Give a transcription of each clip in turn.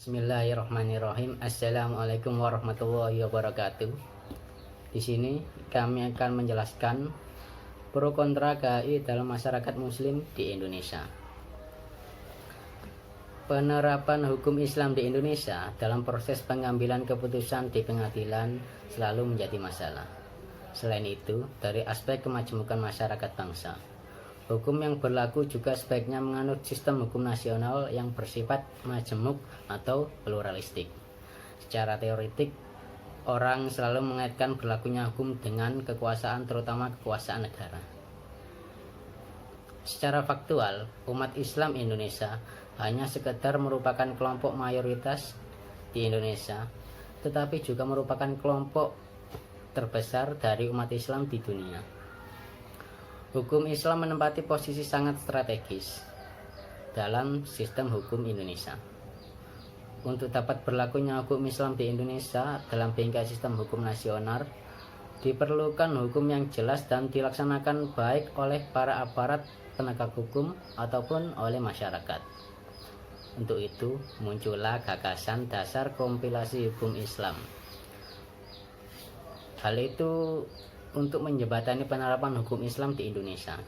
Bismillahirrahmanirrahim. Assalamualaikum warahmatullahi wabarakatuh. Di sini kami akan menjelaskan pro kontra KHI dalam masyarakat muslim di Indonesia. Penerapan hukum Islam di Indonesia dalam proses pengambilan keputusan di pengadilan selalu menjadi masalah. Selain itu, dari aspek kemajemukan masyarakat bangsa, hukum yang berlaku juga sebaiknya menganut sistem hukum nasional yang bersifat majemuk atau pluralistik. Secara teoretik, orang selalu mengaitkan berlakunya hukum dengan kekuasaan, terutama kekuasaan negara. Secara faktual, umat Islam Indonesia hanya sekedar merupakan kelompok mayoritas di Indonesia, tetapi juga merupakan kelompok terbesar dari umat Islam di dunia. Hukum Islam menempati posisi sangat strategis dalam sistem hukum Indonesia. Untuk dapat berlakunya hukum Islam di Indonesia dalam bingkai sistem hukum nasional, diperlukan hukum yang jelas dan dilaksanakan baik oleh para aparat penegak hukum ataupun oleh masyarakat. Untuk itu, muncullah gagasan dasar kompilasi hukum Islam. Hal itu untuk menjembatani penerapan hukum Islam di Indonesia.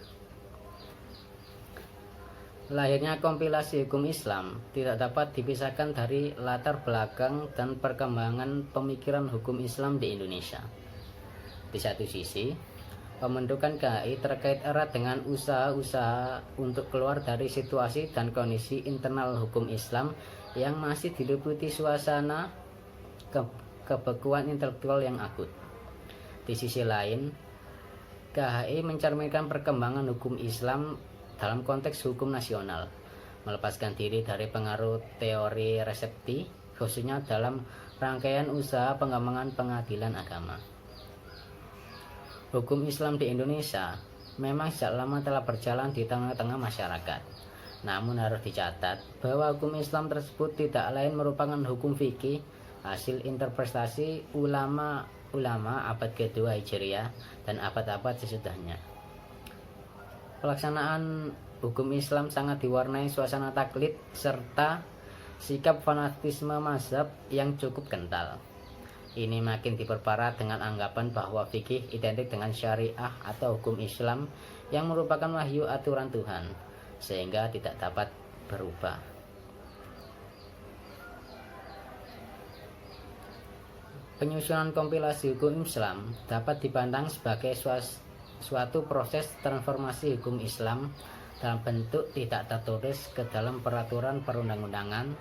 Lahirnya kompilasi hukum Islam tidak dapat dipisahkan dari latar belakang dan perkembangan pemikiran hukum Islam di Indonesia. Di satu sisi, pembentukan KHI terkait erat dengan usaha-usaha untuk keluar dari situasi dan kondisi internal hukum Islam yang masih diliputi suasana kebekuan intelektual yang akut. Di sisi lain, KHI mencerminkan perkembangan hukum Islam dalam konteks hukum nasional, melepaskan diri dari pengaruh teori resepti, khususnya dalam rangkaian usaha pengembangan pengadilan agama. Hukum Islam di Indonesia memang sejak lama telah berjalan di tengah-tengah masyarakat. Namun harus dicatat bahwa hukum Islam tersebut tidak lain merupakan hukum fikih hasil interpretasi ulama abad kedua Hijriah dan abad-abad sesudahnya. Pelaksanaan hukum Islam sangat diwarnai suasana taklid serta sikap fanatisme mazhab yang cukup kental. Ini makin diperparah dengan anggapan bahwa fikih identik dengan syariah atau hukum Islam yang merupakan wahyu aturan Tuhan, sehingga tidak dapat berubah. Penyusunan kompilasi hukum Islam dapat dipandang sebagai suatu proses transformasi hukum Islam dalam bentuk tidak tertulis ke dalam peraturan perundang-undangan.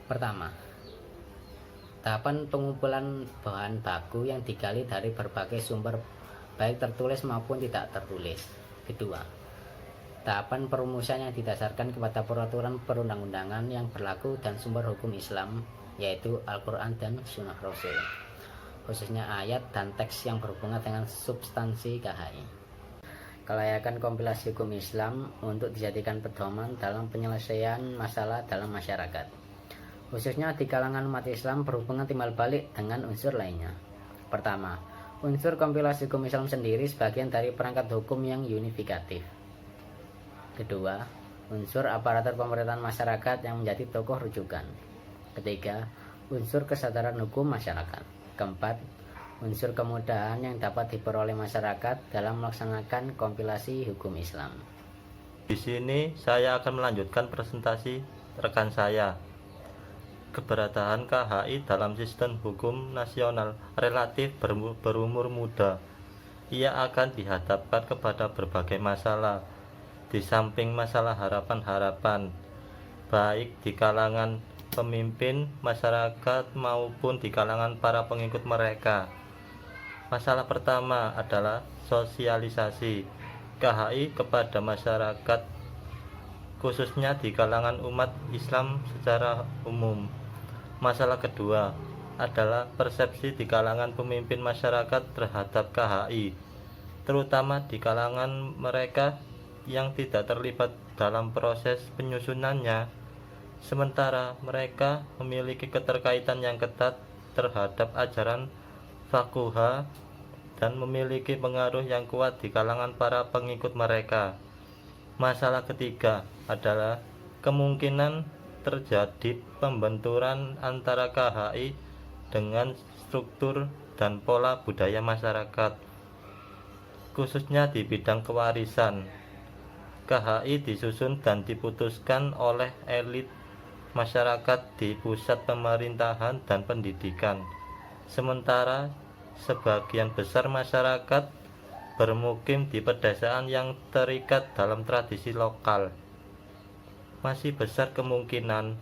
Pertama, tahapan pengumpulan bahan baku yang digali dari berbagai sumber baik tertulis maupun tidak tertulis. Kedua, tahapan perumusan yang didasarkan kepada peraturan perundang-undangan yang berlaku dan sumber hukum Islam, yaitu Al-Quran dan Sunnah Rasul, khususnya ayat dan teks yang berhubungan dengan substansi KHI. Kelayakan kompilasi hukum Islam untuk dijadikan pedoman dalam penyelesaian masalah dalam masyarakat, khususnya di kalangan umat Islam, berhubungan timbal balik dengan unsur lainnya. Pertama, unsur kompilasi hukum Islam sendiri sebagian dari perangkat hukum yang unifikatif. Kedua, unsur aparatur pemerintahan masyarakat yang menjadi tokoh rujukan. Ketiga, unsur kesadaran hukum masyarakat. Keempat, unsur kemudahan yang dapat diperoleh masyarakat dalam melaksanakan kompilasi hukum Islam. Di sini saya akan melanjutkan presentasi rekan saya. Keberadaan KHI dalam sistem hukum nasional relatif berumur muda. Ia akan dihadapkan kepada berbagai masalah, di samping masalah harapan-harapan, baik di kalangan pemimpin masyarakat maupun di kalangan para pengikut mereka. Masalah pertama adalah sosialisasi KHI kepada masyarakat, khususnya di kalangan umat Islam secara umum. Masalah kedua adalah persepsi di kalangan pemimpin masyarakat terhadap KHI, terutama di kalangan mereka yang tidak terlibat dalam proses penyusunannya, sementara mereka memiliki keterkaitan yang ketat terhadap ajaran Fakuha dan memiliki pengaruh yang kuat di kalangan para pengikut mereka. Masalah ketiga adalah kemungkinan terjadi pembenturan antara KHI dengan struktur dan pola budaya masyarakat, khususnya di bidang kewarisan. KHI disusun dan diputuskan oleh elit masyarakat di pusat pemerintahan dan pendidikan, sementara sebagian besar masyarakat bermukim di pedesaan yang terikat dalam tradisi lokal. Masih besar kemungkinan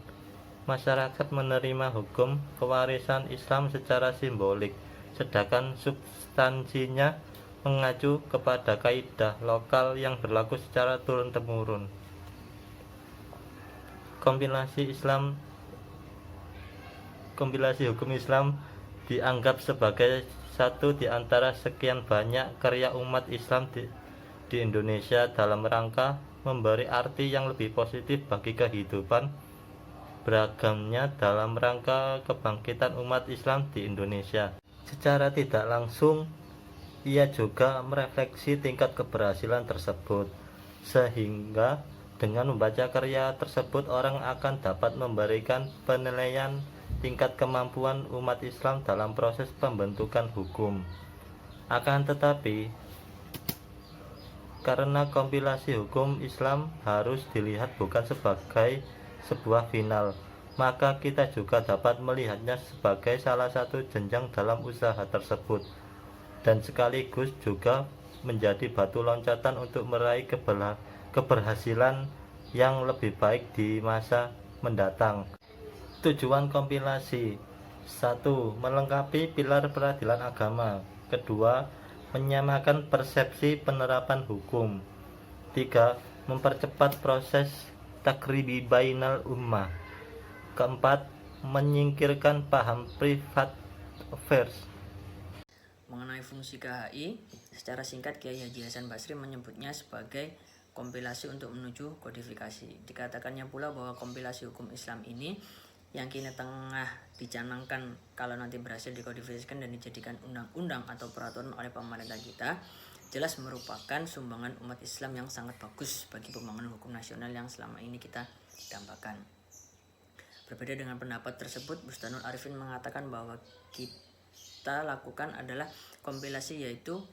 masyarakat menerima hukum kewarisan Islam secara simbolik, sedangkan substansinya mengacu kepada kaidah lokal yang berlaku secara turun-temurun. Kompilasi hukum Islam dianggap sebagai satu di antara sekian banyak karya umat Islam di Indonesia dalam rangka memberi arti yang lebih positif bagi kehidupan beragamnya dalam rangka kebangkitan umat Islam di Indonesia. Secara tidak langsung, ia juga merefleksi tingkat keberhasilan tersebut, sehingga dengan membaca karya tersebut orang akan dapat memberikan penilaian tingkat kemampuan umat Islam dalam proses pembentukan hukum. Akan tetapi, karena kompilasi hukum Islam harus dilihat bukan sebagai sebuah final, maka kita juga dapat melihatnya sebagai salah satu jenjang dalam usaha tersebut, dan sekaligus juga menjadi batu loncatan untuk meraih keberhasilan yang lebih baik di masa mendatang. Tujuan kompilasi: 1. Melengkapi pilar peradilan agama. 2. Menyamakan persepsi penerapan hukum. 3. Mempercepat proses takribi bainal ummah. 4. Menyingkirkan paham privat affairs. Mengenai fungsi KHI, secara singkat Kiai Haji Hasan Basri menyebutnya sebagai kompilasi untuk menuju kodifikasi. Dikatakannya pula bahwa kompilasi hukum Islam ini yang kini tengah dicanangkan kalau nanti berhasil dikodifikasikan dan dijadikan undang-undang atau peraturan oleh pemerintah kita, jelas merupakan sumbangan umat Islam yang sangat bagus bagi pembangunan hukum nasional yang selama ini kita dambakan. Berbeda dengan pendapat tersebut, Bustanul Arifin mengatakan bahwa kita lakukan adalah kompilasi, yaitu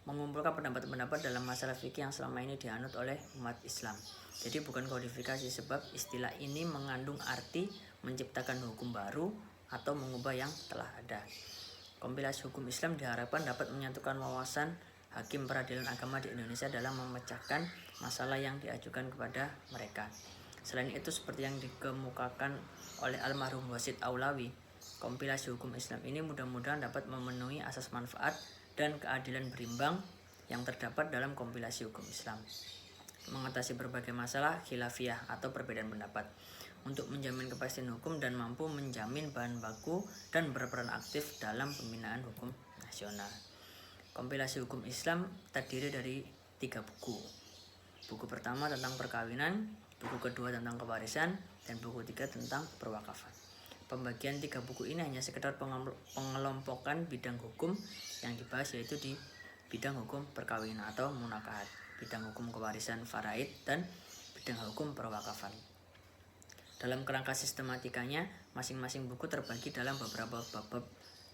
mengumpulkan pendapat-pendapat dalam masalah fikih yang selama ini dianut oleh umat Islam. Jadi bukan kodifikasi, sebab istilah ini mengandung arti menciptakan hukum baru atau mengubah yang telah ada. Kompilasi hukum Islam diharapkan dapat menyatukan wawasan hakim peradilan agama di Indonesia dalam memecahkan masalah yang diajukan kepada mereka. Selain itu, seperti yang dikemukakan oleh almarhum Wasid Aulawi, kompilasi hukum Islam ini mudah-mudahan dapat memenuhi asas manfaat dan keadilan berimbang yang terdapat dalam kompilasi hukum Islam, mengatasi berbagai masalah khilafiyah atau perbedaan pendapat, untuk menjamin kepastian hukum dan mampu menjamin bahan baku dan berperan aktif dalam pembinaan hukum nasional. Kompilasi hukum Islam terdiri dari 3 buku. Buku pertama tentang perkawinan, buku kedua tentang kewarisan, dan buku 3 tentang perwakafan. Pembagian 3 buku ini hanya sekedar pengelompokan bidang hukum yang dibahas, yaitu di bidang hukum perkawinan atau munakahat, bidang hukum kewarisan faraid, dan bidang hukum perwakafan. Dalam kerangka sistematikanya, masing-masing buku terbagi dalam beberapa bab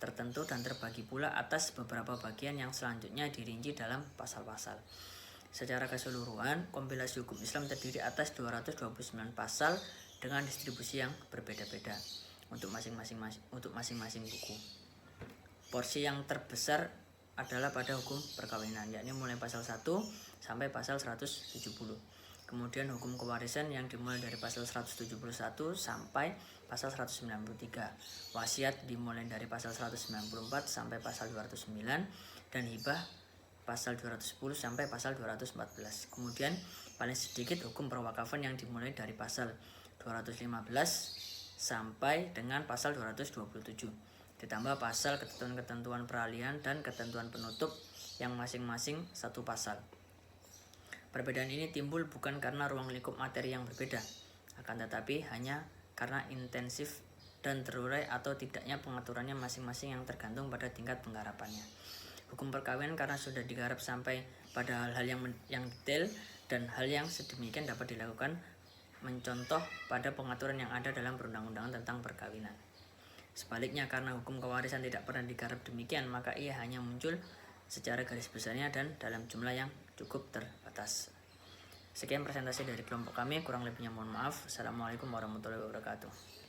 tertentu dan terbagi pula atas beberapa bagian yang selanjutnya dirinci dalam pasal-pasal. Secara keseluruhan, kompilasi hukum Islam terdiri atas 229 pasal dengan distribusi yang berbeda-beda untuk masing-masing buku. Porsi yang terbesar adalah pada hukum perkawinan, yakni mulai pasal 1 sampai pasal 170. Kemudian hukum kewarisan yang dimulai dari pasal 171 sampai pasal 193. Wasiat dimulai dari pasal 194 sampai pasal 209, dan hibah pasal 210 sampai pasal 214. Kemudian paling sedikit hukum perwakafan yang dimulai dari pasal 215 sampai dengan pasal 227. Ditambah pasal ketentuan-ketentuan peralihan dan ketentuan penutup yang masing-masing 1 pasal. Perbedaan ini timbul bukan karena ruang lingkup materi yang berbeda, akan tetapi hanya karena intensif dan terurai atau tidaknya pengaturannya masing-masing yang tergantung pada tingkat penggarapannya. Hukum perkawinan karena sudah digarap sampai pada hal-hal yang detail, dan hal yang sedemikian dapat dilakukan mencontoh pada pengaturan yang ada dalam perundang-undangan tentang perkawinan. Sebaliknya, karena hukum kewarisan tidak pernah digarap demikian, maka ia hanya muncul secara garis besarnya dan dalam jumlah yang cukup terbatas. Sekian presentasi dari kelompok kami, kurang lebihnya mohon maaf. Assalamualaikum warahmatullahi wabarakatuh.